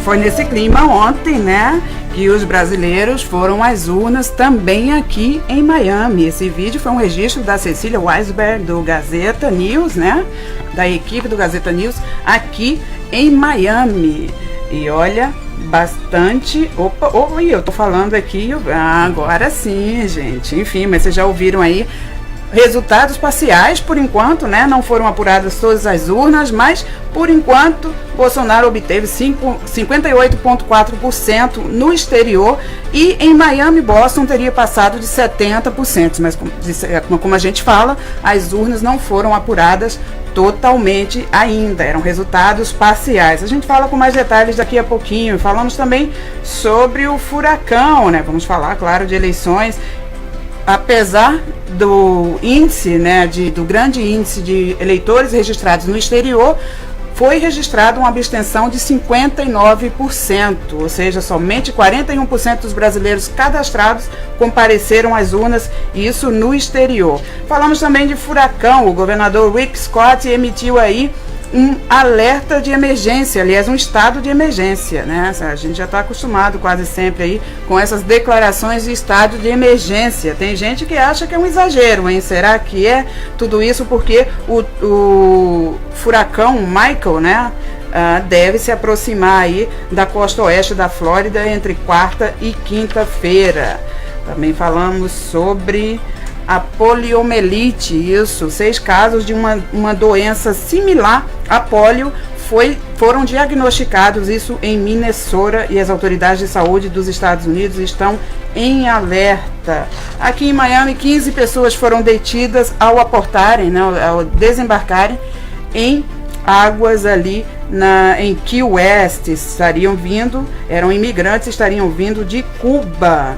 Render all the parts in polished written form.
foi nesse clima ontem, né, que os brasileiros foram às urnas também aqui em Miami. Esse vídeo foi um registro da Cecília Weisberg, do Gazeta News, né, da equipe do Gazeta News, aqui em Miami. E olha, bastante... Opa, eu tô falando aqui... agora sim, gente. Enfim, mas vocês já ouviram aí resultados parciais, por enquanto, né? Não foram apuradas todas as urnas, mas, por enquanto, Bolsonaro obteve 58,4% no exterior e em Miami, Boston teria passado de 70%. Mas, como a gente fala, as urnas não foram apuradas totalmente ainda, eram resultados parciais. A gente fala com mais detalhes daqui a pouquinho. Falamos também sobre o furacão, né? Vamos falar, claro, de eleições. Apesar do índice, né, do grande índice de eleitores registrados no exterior, foi registrada uma abstenção de 59%, ou seja, somente 41% dos brasileiros cadastrados compareceram às urnas, isso no exterior. Falamos também de furacão. O governador Rick Scott emitiu aí um alerta de emergência, aliás, um estado de emergência, né? A gente já está acostumado quase sempre aí com essas declarações de estado de emergência. Tem gente que acha que é um exagero, hein? Será que é tudo isso porque o furacão Michael, né, deve se aproximar aí da costa oeste da Flórida entre quarta e quinta-feira. Também falamos sobre a poliomielite, isso, 6 casos de uma doença similar à polio foram diagnosticados, isso em Minnesota, e as autoridades de saúde dos Estados Unidos estão em alerta. Aqui em Miami, 15 pessoas foram detidas ao aportarem, né, ao desembarcarem em águas ali em Key West, eram imigrantes, estariam vindo de Cuba.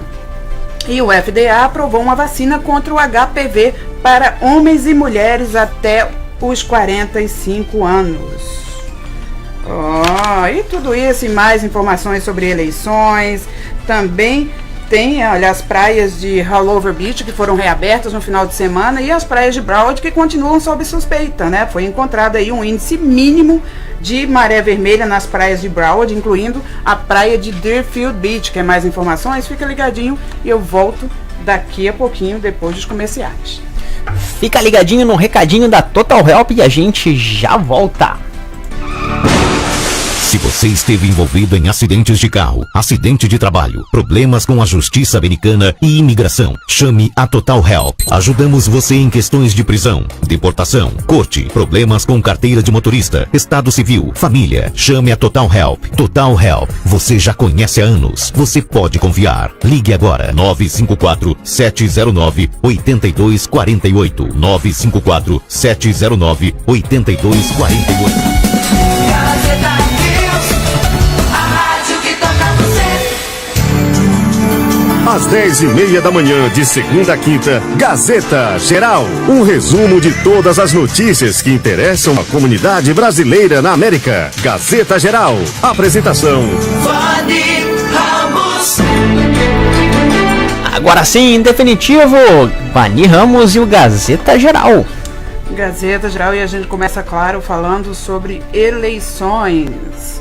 E o FDA aprovou uma vacina contra o HPV para homens e mulheres até os 45 anos. E tudo isso e mais informações sobre eleições. Também tem, olha, as praias de Haulover Beach, que foram reabertas no final de semana, e as praias de Broward, que continuam sob suspeita, né? Foi encontrado aí um índice mínimo de maré vermelha nas praias de Broward, incluindo a praia de Deerfield Beach. Quer mais informações? Fica ligadinho e eu volto daqui a pouquinho, depois dos comerciais. Fica ligadinho no recadinho da Total Help e a gente já volta. Se você esteve envolvido em acidentes de carro, acidente de trabalho, problemas com a justiça americana e imigração, chame a Total Help. Ajudamos você em questões de prisão, deportação, corte, problemas com carteira de motorista, estado civil, família. Chame a Total Help. Total Help. Você já conhece há anos. Você pode confiar. Ligue agora. 954-709-8248. 954-709-8248. Às 10h30 da manhã, de segunda a quinta, Gazeta Geral. Um resumo de todas as notícias que interessam a comunidade brasileira na América. Gazeta Geral. Apresentação: Vani Ramos. Agora sim, em definitivo, Vani Ramos e o Gazeta Geral. Gazeta Geral, e a gente começa, claro, falando sobre eleições.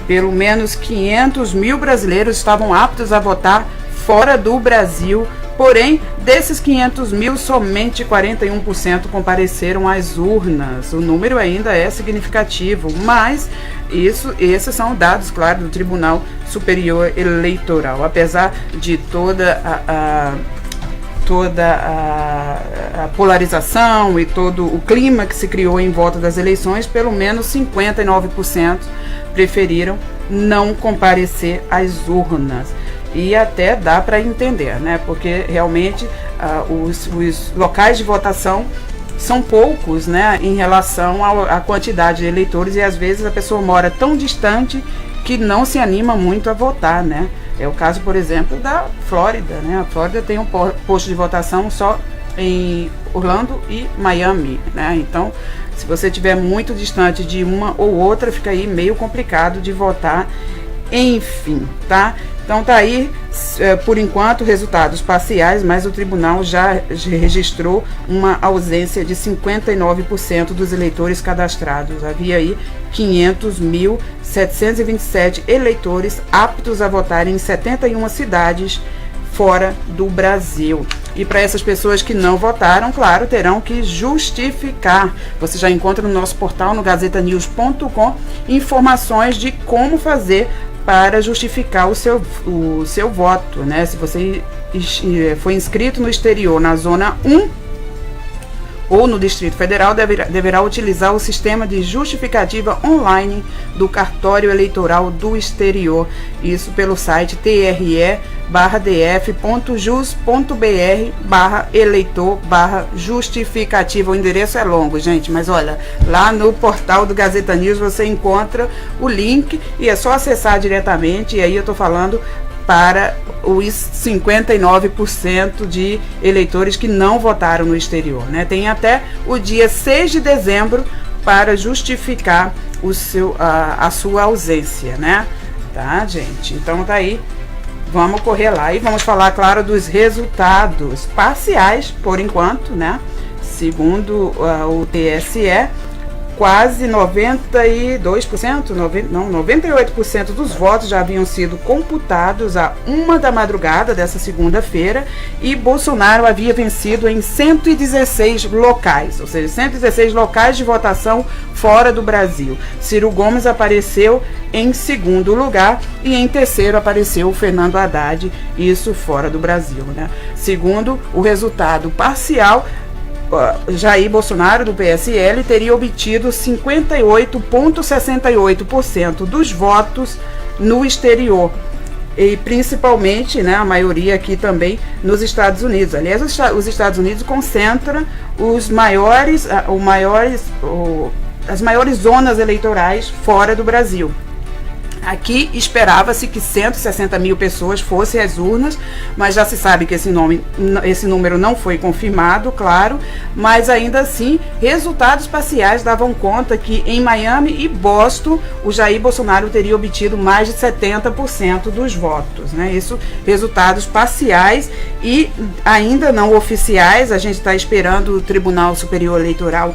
Pelo menos 500 mil brasileiros estavam aptos a votar fora do Brasil, porém, desses 500 mil, somente 41% compareceram às urnas. O número ainda é significativo, mas esses são dados, claro, do Tribunal Superior Eleitoral. Apesar de toda a polarização e todo o clima que se criou em volta das eleições, pelo menos 59% preferiram não comparecer às urnas. E até dá para entender, né? Porque realmente os locais de votação são poucos, né? Em relação à quantidade de eleitores, e às vezes a pessoa mora tão distante que não se anima muito a votar, né? É o caso, por exemplo, da Flórida, né? A Flórida tem um posto de votação só em Orlando e Miami, né? Então, se você estiver muito distante de uma ou outra, fica aí meio complicado de votar. Enfim, tá? Então tá aí, por enquanto, resultados parciais, mas o tribunal já registrou uma ausência de 59% dos eleitores cadastrados. Havia aí 500.727 eleitores aptos a votar em 71 cidades fora do Brasil. E para essas pessoas que não votaram, claro, terão que justificar. Você já encontra no nosso portal, no gazetanews.com, informações de como fazer para justificar o seu voto, né? Se você foi inscrito no exterior, na zona 1 ou no Distrito Federal, deverá utilizar o sistema de justificativa online do cartório eleitoral do exterior. Isso pelo site tre-df.jus.br/eleitor/justificativa. O endereço é longo, gente, mas olha, lá no portal do Gazeta News você encontra o link e é só acessar diretamente. E aí eu tô falando para os 59% de eleitores que não votaram no exterior, né? Tem até o dia 6 de dezembro para justificar a sua ausência, né? Tá, gente? Então tá aí. Vamos correr lá e vamos falar, claro, dos resultados parciais, por enquanto, né? Segundo o TSE, quase 98% dos votos já haviam sido computados à 1 da madrugada dessa segunda-feira, e Bolsonaro havia vencido em 116 locais, ou seja, 116 locais de votação fora do Brasil. Ciro Gomes apareceu em segundo lugar e em terceiro apareceu o Fernando Haddad, isso fora do Brasil, né? Segundo o resultado parcial, Jair Bolsonaro, do PSL, teria obtido 58,68% dos votos no exterior, e principalmente, né, a maioria aqui também nos Estados Unidos. Aliás, os Estados Unidos concentram as maiores zonas eleitorais fora do Brasil. Aqui esperava-se que 160 mil pessoas fossem às urnas, mas já se sabe que esse número não foi confirmado, claro, mas ainda assim, resultados parciais davam conta que em Miami e Boston, o Jair Bolsonaro teria obtido mais de 70% dos votos, né? Isso, resultados parciais e ainda não oficiais. A gente está esperando o Tribunal Superior Eleitoral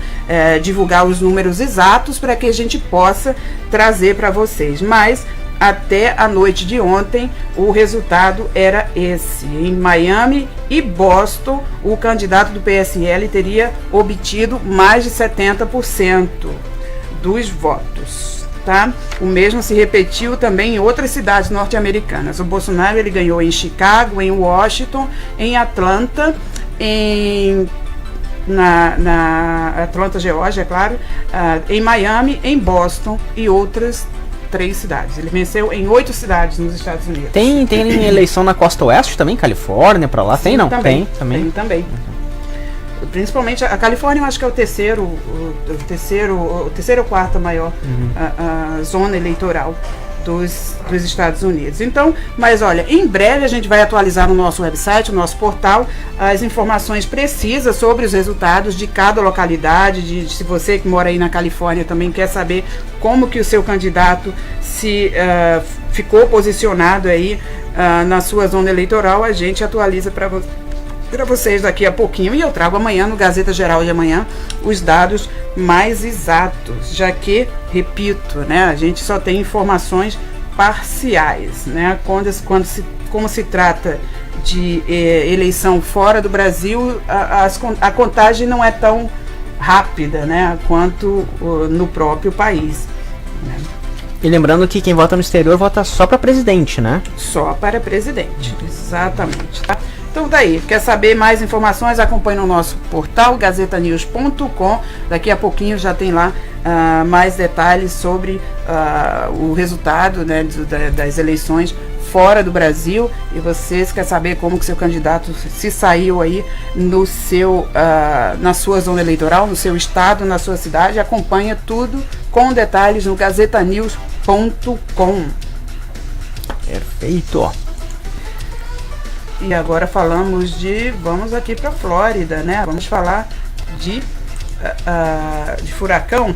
divulgar os números exatos para que a gente possa trazer para vocês, mas até a noite de ontem o resultado era esse. Em Miami e Boston, o candidato do PSL teria obtido mais de 70% dos votos, tá? O mesmo se repetiu também em outras cidades norte-americanas. O Bolsonaro ele ganhou em Chicago, em Washington, em Atlanta, na Atlanta, Geórgia, é claro, em Miami, em Boston e outras 3 cidades. Ele venceu em 8 cidades nos Estados Unidos. Tem eleição na Costa Oeste também, Califórnia, pra lá? Sim, tem, não? Também, tem também. Principalmente a Califórnia, eu acho que é o terceiro ou quarta maior zona eleitoral dos Estados Unidos. Então, mas olha, em breve a gente vai atualizar no nosso website, no nosso portal, as informações precisas sobre os resultados de cada localidade, se você que mora aí na Califórnia também quer saber como que o seu candidato ficou posicionado aí na sua zona eleitoral, a gente atualiza para vocês daqui a pouquinho, e eu trago amanhã no Gazeta Geral de amanhã os dados mais exatos, já que, repito, né, a gente só tem informações parciais, né? Como se trata de eleição fora do Brasil, a contagem não é tão rápida, né, quanto no próprio país, né? E lembrando que quem vota no exterior vota só para presidente, né? Só para presidente, exatamente, tá? Então daí, quer saber mais informações, acompanhe no nosso portal gazetanews.com. Daqui a pouquinho já tem lá mais detalhes sobre o resultado, né, das eleições fora do Brasil. E vocês querem saber como que seu candidato se saiu aí na sua zona eleitoral, no seu estado, na sua cidade, acompanha tudo com detalhes no gazetanews.com. Perfeito. E agora vamos aqui para a Flórida, né? Vamos falar de furacão.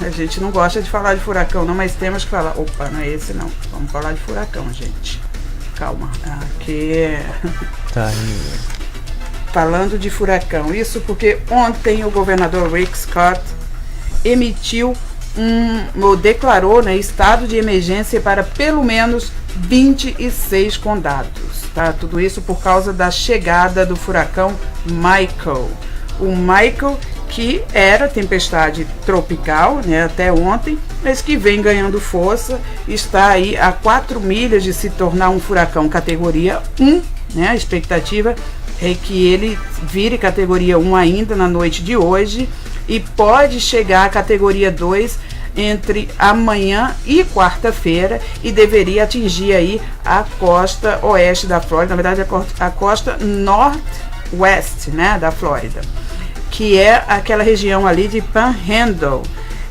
A gente não gosta de falar de furacão, não, mas temos que falar. Opa, não é esse não. Vamos falar de furacão, gente. calma, aqui Tá. falando de furacão, isso porque ontem o governador Rick Scott declarou, né, estado de emergência para pelo menos 26 condados, tá? Tudo isso por causa da chegada do furacão Michael. O Michael, que era tempestade tropical, né, até ontem, mas que vem ganhando força, está aí a 4 milhas de se tornar um furacão categoria 1, né? A expectativa é que ele vire categoria 1 ainda na noite de hoje e pode chegar à categoria 2 entre amanhã e quarta-feira e deveria atingir aí a costa oeste da Flórida, na verdade a costa northwest, né, da Flórida, que é aquela região ali de Panhandle.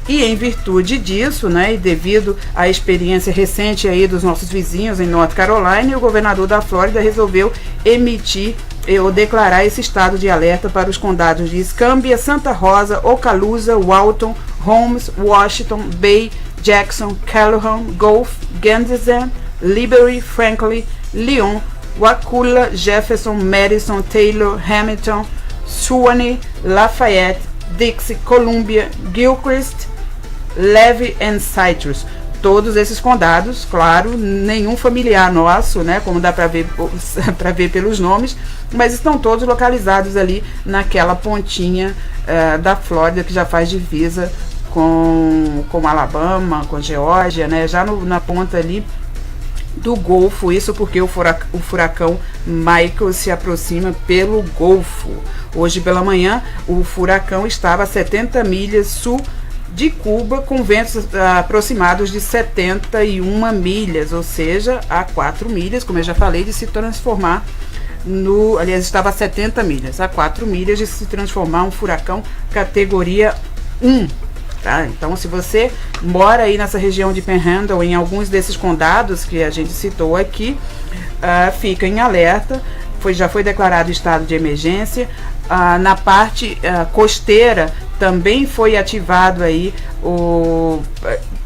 E em virtude disso, né, e devido à experiência recente aí dos nossos vizinhos em North Carolina, o governador da Flórida resolveu emitir ou declarar esse estado de alerta para os condados de Escambia, Santa Rosa, Okaloosa, Walton, Holmes, Washington, Bay, Jackson, Calhoun, Gulf, Gendizan, Liberty, Franklin, Lyon, Wakulla, Jefferson, Madison, Taylor, Hamilton, Suwannee, Lafayette, Dixie, Columbia, Gilchrist, Levy e Citrus. Todos esses condados, claro, nenhum familiar nosso, né, como dá para ver pelos nomes, mas estão todos localizados ali naquela pontinha da Flórida que já faz divisa com Alabama, com Geórgia, né, já na ponta ali do Golfo. Isso porque o furacão Michael se aproxima pelo Golfo. Hoje pela manhã o furacão estava a 70 milhas sul de Cuba, com ventos aproximados de 71 milhas, ou seja, a 4 milhas, como eu já falei, de se transformar aliás, estava a 70 milhas, a 4 milhas de se transformar um furacão categoria 1. Tá? Então, se você mora aí nessa região de Panhandle, em alguns desses condados que a gente citou aqui, fica em alerta. Já foi declarado estado de emergência. Na parte costeira também foi ativado aí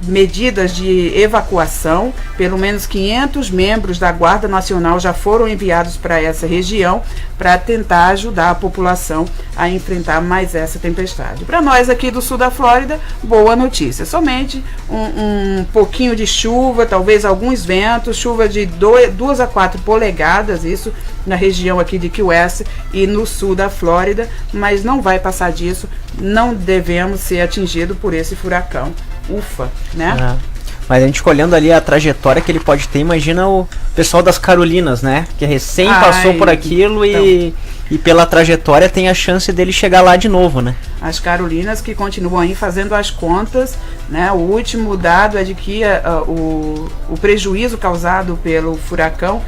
medidas de evacuação. Pelo menos 500 membros da Guarda Nacional já foram enviados para essa região para tentar ajudar a população a enfrentar mais essa tempestade. Para nós aqui do sul da Flórida, boa notícia. Somente um pouquinho de chuva, talvez alguns ventos, chuva de 2 a 4 polegadas, isso na região aqui de Key West e no sul da Flórida, mas não vai passar disso, não devemos ser atingidos por esse furacão. Ufa, né? Mas a gente olhando ali a trajetória que ele pode ter, imagina o pessoal das Carolinas, né? Que recém passou por aquilo então, e pela trajetória tem a chance dele chegar lá de novo, né? As Carolinas que continuam aí fazendo as contas, né? O último dado é de que o prejuízo causado pelo furacão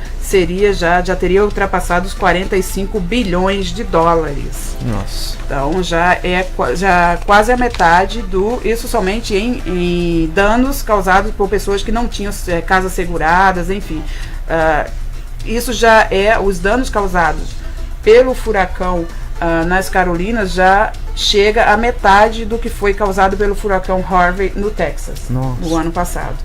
já teria ultrapassado os 45 bilhões de dólares. Nossa. Então já quase a metade isso somente em danos causados por pessoas que não tinham casas seguradas, enfim. Isso já é os danos causados pelo furacão nas Carolinas, já chega a metade do que foi causado pelo furacão Harvey no Texas. Nossa. No ano passado.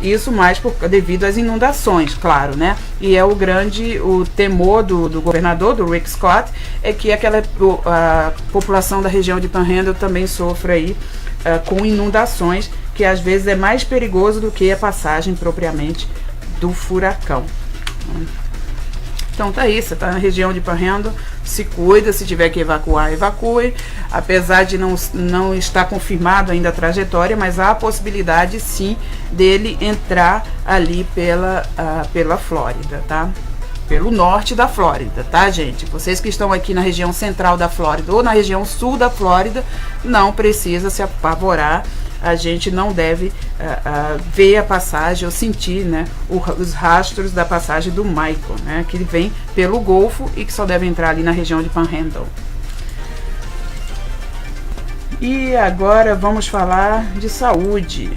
Isso mais devido às inundações, claro, né? E é o temor do governador, do Rick Scott, é que a população da região de Panhandle também sofra aí com inundações, que às vezes é mais perigoso do que a passagem propriamente do furacão. Então tá aí, você tá na região de Panhandle, se cuida, se tiver que evacuar, evacue. Apesar de não estar confirmado ainda a trajetória, mas há a possibilidade sim dele entrar ali pela Flórida, tá? Pelo norte da Flórida, tá, gente? Vocês que estão aqui na região central da Flórida ou na região sul da Flórida, não precisa se apavorar. A gente não deve ver a passagem ou sentir, né, os rastros da passagem do Michael, né, que ele vem pelo Golfo e que só deve entrar ali na região de Panhandle. E agora vamos falar de saúde.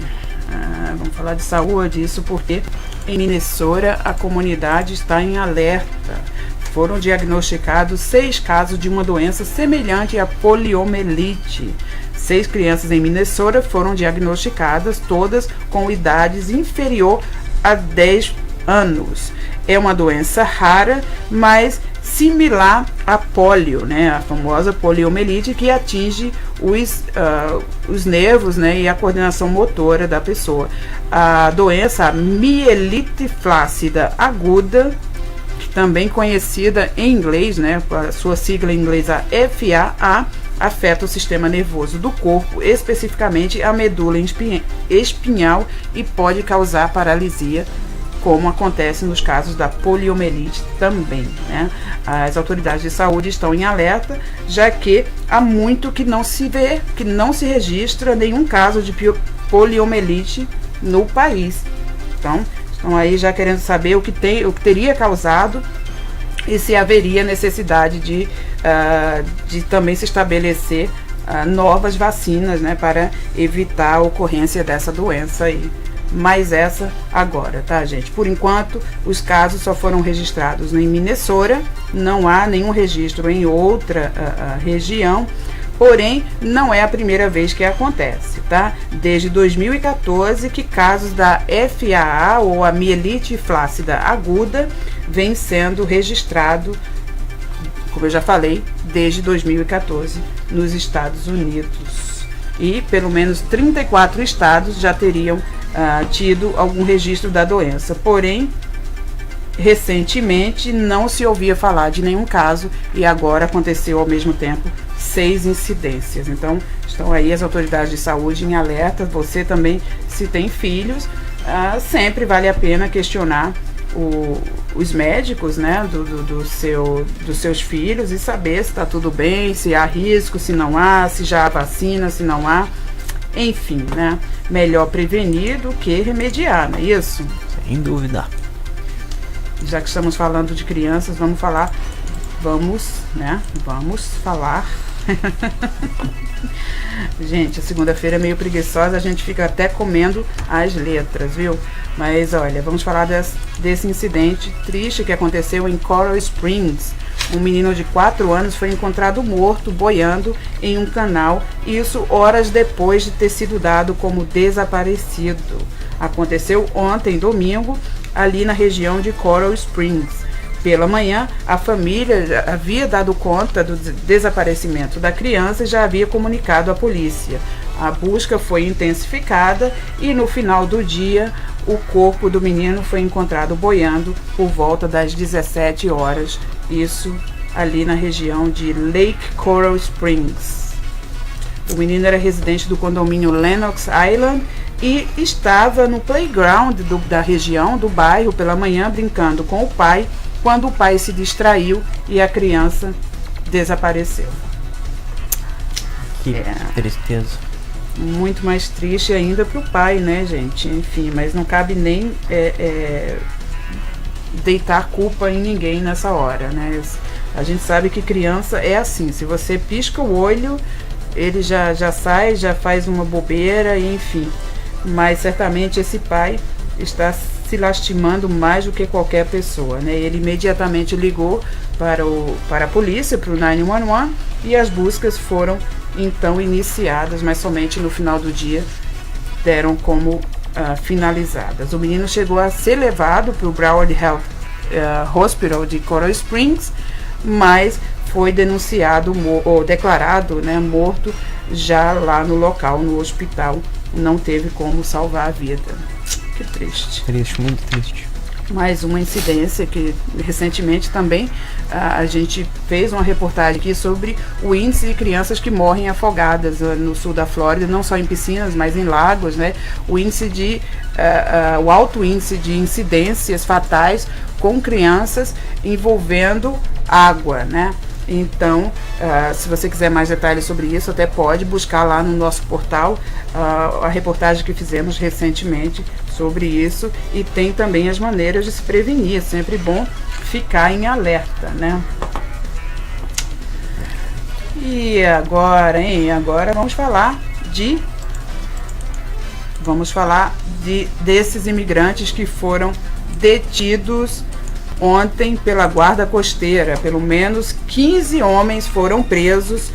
Vamos falar de saúde, isso porque em Minnesota a comunidade está em alerta. Foram diagnosticados 6 casos de uma doença semelhante à poliomielite. 6 crianças em Minnesota foram diagnosticadas, todas com idades inferior a 10 anos. é uma doença rara, mas similar à polio, né, a famosa poliomielite, que atinge os nervos, né, e a coordenação motora da pessoa. A doença, a mielite flácida aguda, também conhecida em inglês, né, a sua sigla em inglês, a FAA, afeta o sistema nervoso do corpo, especificamente a medula espinhal, e pode causar paralisia, como acontece nos casos da poliomielite também, né? As autoridades de saúde estão em alerta, já que há muito que não se vê, que não se registra nenhum caso de poliomielite no país. Então, estão aí já querendo saber o que teria causado e se haveria necessidade de também se estabelecer novas vacinas, né, para evitar a ocorrência dessa doença aí. Mas essa agora, tá, gente? Por enquanto, os casos só foram registrados em Minnesota, não há nenhum registro em outra região, porém, não é a primeira vez que acontece, tá? Desde 2014, que casos da FAA, ou a mielite flácida aguda, vem sendo registrado, como eu já falei, desde 2014, nos Estados Unidos. E pelo menos 34 estados já teriam tido algum registro da doença. Porém, recentemente não se ouvia falar de nenhum caso, e agora aconteceu ao mesmo tempo 6 incidências. Então, estão aí as autoridades de saúde em alerta. Você também, se tem filhos, sempre vale a pena questionar os médicos, né, dos seus filhos, e saber se está tudo bem, se há risco, se não há, se já há vacina, se não há. Enfim, né? Melhor prevenir do que remediar, não é isso? Sem dúvida. Já que estamos falando de crianças, vamos falar. Gente, a segunda-feira é meio preguiçosa, a gente fica até comendo as letras, viu? Mas olha, vamos falar desse incidente triste que aconteceu em Coral Springs. Um menino de 4 anos foi encontrado morto boiando em um canal, isso horas depois de ter sido dado como desaparecido. Aconteceu ontem, domingo, ali na região de Coral Springs. Pela manhã, a família havia dado conta do desaparecimento da criança e já havia comunicado à polícia. A busca foi intensificada e no final do dia, o corpo do menino foi encontrado boiando por volta das 17 horas. Isso ali na região de Lake Coral Springs. O menino era residente do condomínio Lenox Island e estava no playground da região, do bairro, pela manhã, brincando com o pai, quando o pai se distraiu e a criança desapareceu. Que tristeza. Muito mais triste ainda para o pai, né, gente? Enfim, mas não cabe nem deitar culpa em ninguém nessa hora, né? A gente sabe que criança é assim, se você pisca o olho, ele já sai, já faz uma bobeira, enfim. Mas certamente esse pai está se lastimando mais do que qualquer pessoa, né? Ele imediatamente ligou para a polícia, para o 911, e as buscas foram então iniciadas, mas somente no final do dia deram como finalizadas. O menino chegou a ser levado para o Broward Health Hospital de Coral Springs, mas foi denunciado ou declarado, né, morto já lá no local, no hospital. Não teve como salvar a vida. Que triste. Triste, muito triste. Mais uma incidência que recentemente também a gente fez uma reportagem aqui sobre o índice de crianças que morrem afogadas no sul da Flórida, não só em piscinas, mas em lagos, né? O alto índice de incidências fatais com crianças envolvendo água, né? Então, se você quiser mais detalhes sobre isso, até pode buscar lá no nosso portal a reportagem que fizemos recentemente sobre isso, e tem também as maneiras de se prevenir. É sempre bom ficar em alerta, né? E agora, Agora vamos falar desses imigrantes que foram detidos ontem pela guarda costeira. Pelo menos 15 homens foram presos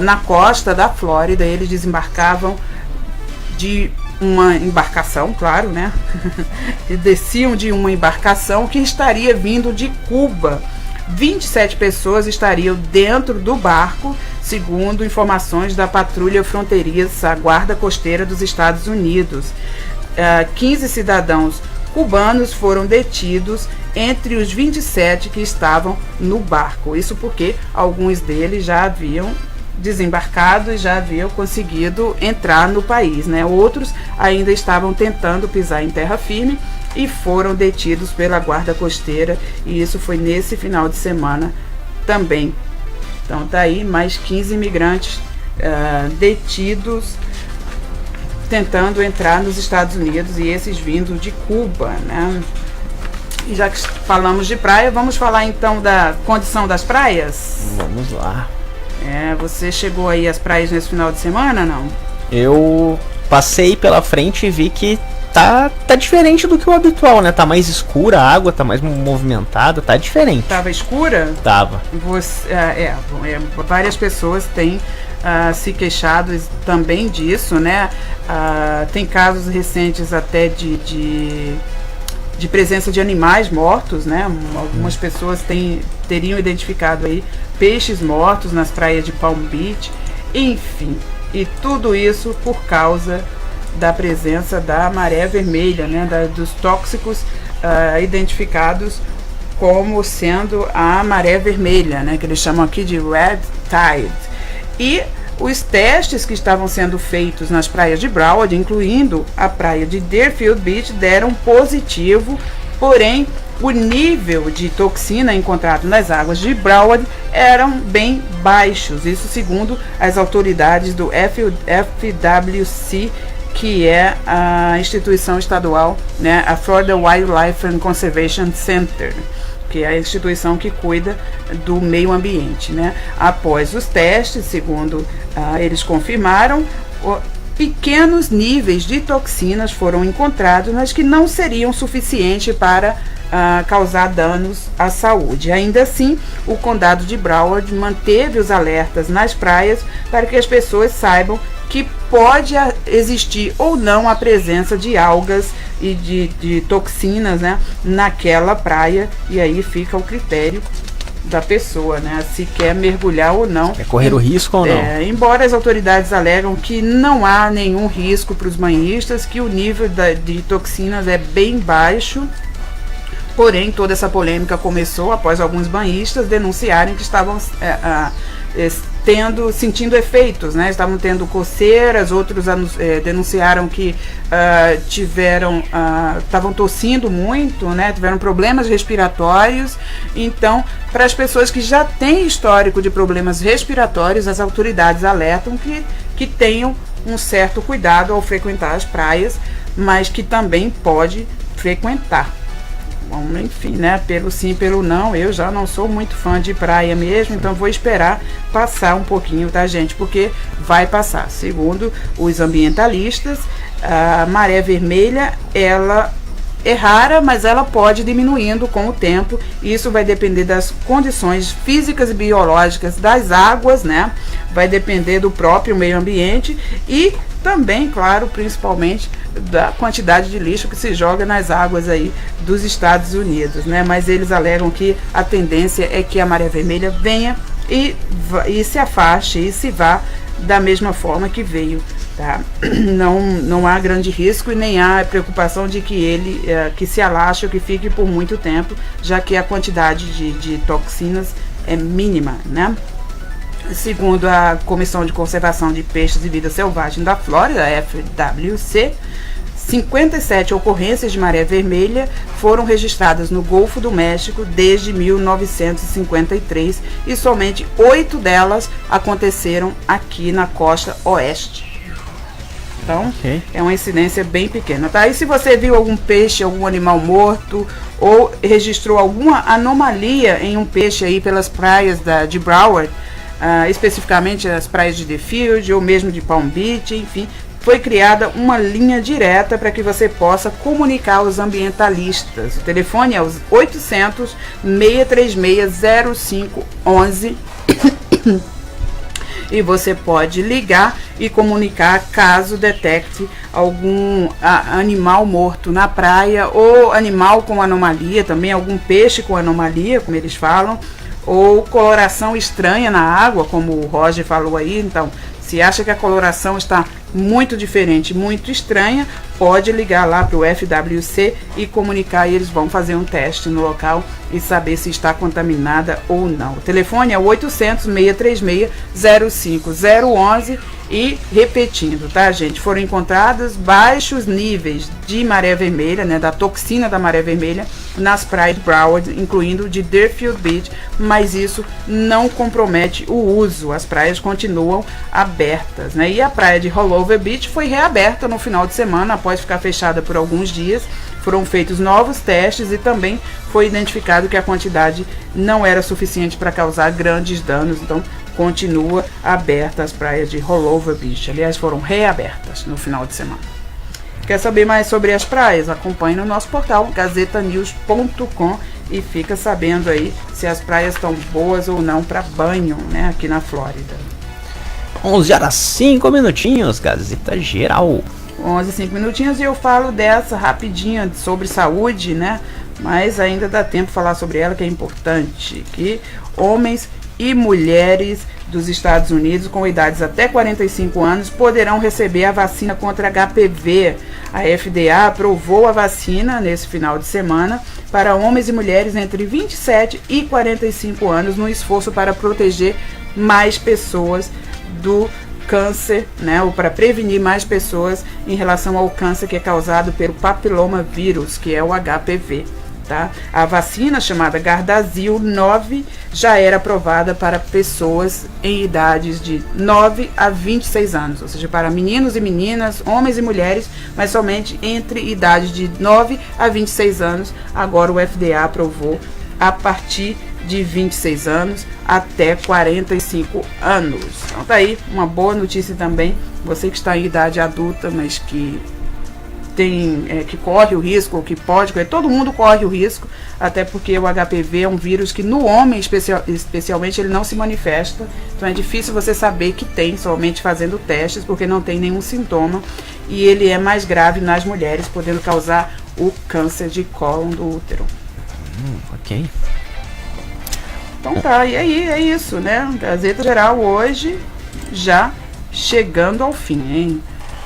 na costa da Flórida. Eles desembarcavam de uma embarcação, claro, né? E desciam de uma embarcação que estaria vindo de Cuba. 27 pessoas estariam dentro do barco, segundo informações da patrulha fronteiriça, a Guarda Costeira dos Estados Unidos. 15 cidadãos cubanos foram detidos entre os 27 que estavam no barco. Isso porque alguns deles já haviam desembarcado e já haviam conseguido entrar no país, né? Outros ainda estavam tentando pisar em terra firme e foram detidos pela Guarda Costeira, e isso foi nesse final de semana também. Então tá aí mais 15 imigrantes detidos tentando entrar nos Estados Unidos, e esses vindo de Cuba, né? E já que falamos de praia, vamos falar então da condição das praias? Vamos lá. Você chegou aí às praias nesse final de semana, não? Eu passei pela frente e vi que tá diferente do que o habitual, né? Tá mais escura a água, tá mais movimentada, tá diferente. Tava escura? Tava. Várias pessoas têm se queixado também disso, né? Tem casos recentes até de presença de animais mortos, né? Algumas pessoas teriam identificado aí peixes mortos nas praias de Palm Beach, enfim, e tudo isso por causa da presença da maré vermelha, né? Dos tóxicos identificados como sendo a maré vermelha, né? Que eles chamam aqui de red tide. E os testes que estavam sendo feitos nas praias de Broward, incluindo a praia de Deerfield Beach, deram positivo, porém o nível de toxina encontrado nas águas de Broward eram bem baixos, isso segundo as autoridades do FWC, que é a instituição estadual, né, a Florida Wildlife and Conservation Center, que é a instituição que cuida do meio ambiente, né? Após os testes, segundo eles confirmaram, pequenos níveis de toxinas foram encontrados, mas que não seriam suficientes para causar danos à saúde. Ainda assim, o condado de Broward manteve os alertas nas praias para que as pessoas saibam que pode existir ou não a presença de algas e de toxinas, né, naquela praia, e aí fica o critério da pessoa, né, se quer mergulhar ou não. Quer correr o risco ou não? Embora as autoridades alegam que não há nenhum risco para os banhistas, que o nível de toxinas é bem baixo, porém toda essa polêmica começou após alguns banhistas denunciarem que estavam sentindo efeitos, né? Estavam tendo coceiras, outros denunciaram que estavam tossindo muito, né? Tiveram problemas respiratórios. Então, para as pessoas que já têm histórico de problemas respiratórios, as autoridades alertam que tenham um certo cuidado ao frequentar as praias, mas que também pode frequentar. Bom, enfim, né? Pelo sim, pelo não, eu já não sou muito fã de praia mesmo, então vou esperar passar um pouquinho, tá, gente? Porque vai passar. Segundo os ambientalistas, a maré vermelha, ela é rara, mas ela pode ir diminuindo com o tempo. Isso vai depender das condições físicas e biológicas das águas, né? Vai depender do próprio meio ambiente e também, claro, principalmente da quantidade de lixo que se joga nas águas aí dos Estados Unidos, né? Mas eles alegam que a tendência é que a maré vermelha venha e se afaste e se vá da mesma forma que veio, tá? Não há grande risco e nem há preocupação de que que se alaste ou que fique por muito tempo, já que a quantidade de toxinas é mínima, né? Segundo a Comissão de Conservação de Peixes e Vida Selvagem da Flórida, FWC, 57 ocorrências de maré vermelha foram registradas no Golfo do México desde 1953 e somente 8 delas aconteceram aqui na costa oeste. Então, é uma incidência bem pequena, tá? E se você viu algum peixe, algum animal morto, ou registrou alguma anomalia em um peixe aí pelas praias de Broward, especificamente as praias de Deerfield ou mesmo de Palm Beach, enfim, foi criada uma linha direta para que você possa comunicar aos ambientalistas. O telefone é os 800-636-0511. e você pode ligar e comunicar caso detecte algum animal morto na praia, ou animal com anomalia, também algum peixe com anomalia, como eles falam, ou coloração estranha na água, como o Roger falou aí. Então, se acha que a coloração está muito diferente, muito estranha, pode ligar lá para o FWC e comunicar, e eles vão fazer um teste no local e saber se está contaminada ou não. O telefone é 800-636-05011 e repetindo, tá, gente? Foram encontrados baixos níveis de maré vermelha, né, da toxina da maré vermelha nas praias de Broward, incluindo de Deerfield Beach, mas isso não compromete o uso. As praias continuam abertas, né? E a praia de Rollover Beach foi reaberta no final de semana após ficar fechada por alguns dias. Foram feitos novos testes e também foi identificado que a quantidade não era suficiente para causar grandes danos, então continua aberta as praias de Rollover Beach. Aliás, foram reabertas no final de semana. Quer saber mais sobre as praias? Acompanhe no nosso portal gazetanews.com e fica sabendo aí se as praias estão boas ou não para banho, né, aqui na Flórida. 11h05, Gazeta Geral. 11h05 e eu falo dessa rapidinha sobre saúde, né? Mas ainda dá tempo de falar sobre ela, que é importante, que homens e mulheres dos Estados Unidos com idades até 45 anos poderão receber a vacina contra HPV. A FDA aprovou a vacina nesse final de semana para homens e mulheres entre 27 e 45 anos no esforço para proteger mais pessoas do câncer, né, ou para prevenir mais pessoas em relação ao câncer que é causado pelo papilomavírus, que é o HPV. Tá? A vacina chamada Gardasil 9 já era aprovada para pessoas em idades de 9 a 26 anos, ou seja, para meninos e meninas, homens e mulheres, mas somente entre idades de 9 a 26 anos. Agora o FDA aprovou a partir de 26 anos até 45 anos. Então tá aí uma boa notícia também, você que está em idade adulta, mas que que corre o risco, ou que pode, todo mundo corre o risco, até porque o HPV é um vírus que no homem especialmente ele não se manifesta, então é difícil você saber que tem somente fazendo testes, porque não tem nenhum sintoma, e ele é mais grave nas mulheres, podendo causar o câncer de cólon do útero. Ok. Então tá, e aí é isso, né? Gazeta Geral hoje já chegando ao fim, hein?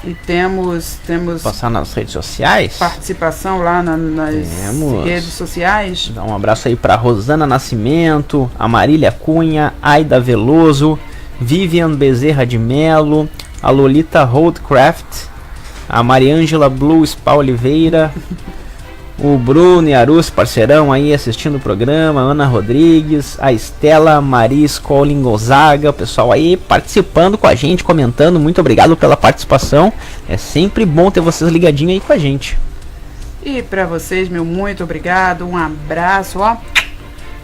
E temos passar nas redes sociais, participação lá nas redes sociais. Dá um abraço aí para Rosana Nascimento, a Marília Cunha, Aida Veloso, Vivian Bezerra de Melo, a Lolita Holdcraft, a Mariângela Blue Spa Oliveira, o Bruno e Arus, parceirão aí assistindo o programa, Ana Rodrigues, a Estela Maris Colin Gonzaga, o pessoal aí participando com a gente, comentando. Muito obrigado pela participação, é sempre bom ter vocês ligadinhos aí com a gente. E para vocês, meu muito obrigado, um abraço, ó.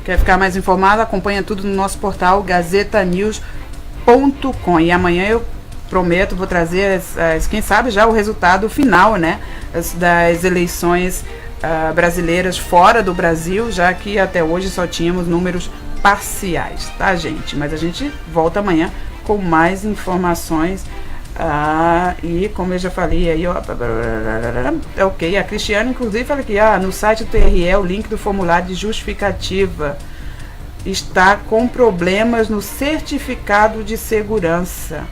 Quer ficar mais informado? Acompanha tudo no nosso portal gazetanews.com, e amanhã eu prometo, vou trazer quem sabe já o resultado final, né, das eleições brasileiras fora do Brasil, já que até hoje só tínhamos números parciais, tá, gente? Mas a gente volta amanhã com mais informações. E como eu já falei aí, ó, ok, a Cristiane inclusive fala que no site do TRE o link do formulário de justificativa está com problemas no certificado de segurança.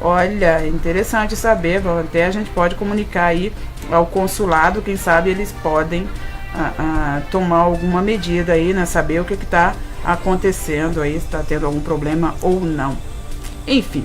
Olha, interessante saber, até a gente pode comunicar aí ao consulado, quem sabe eles podem tomar alguma medida aí, né, saber o que está acontecendo aí, se está tendo algum problema ou não. Enfim,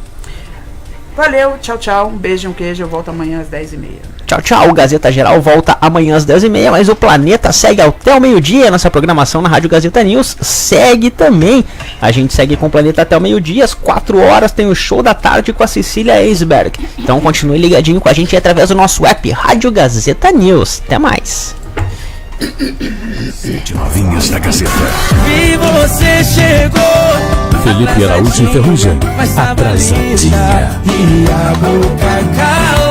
valeu, tchau, tchau, um beijo e um queijo, eu volto amanhã às 10h30. Tchau, tchau, Gazeta Geral volta amanhã às 10h30, mas o Planeta segue até o meio-dia. Nossa programação na Rádio Gazeta News segue também. A gente segue com o Planeta até o meio-dia, às 4 horas tem o Show da Tarde com a Cecília Eisberg. Então continue ligadinho com a gente através do nosso app Rádio Gazeta News. Até mais. 7 novinhas da Gazeta. E você chegou. Felipe Araújo e Ferrugem. Atrasadinha. E a boca cala.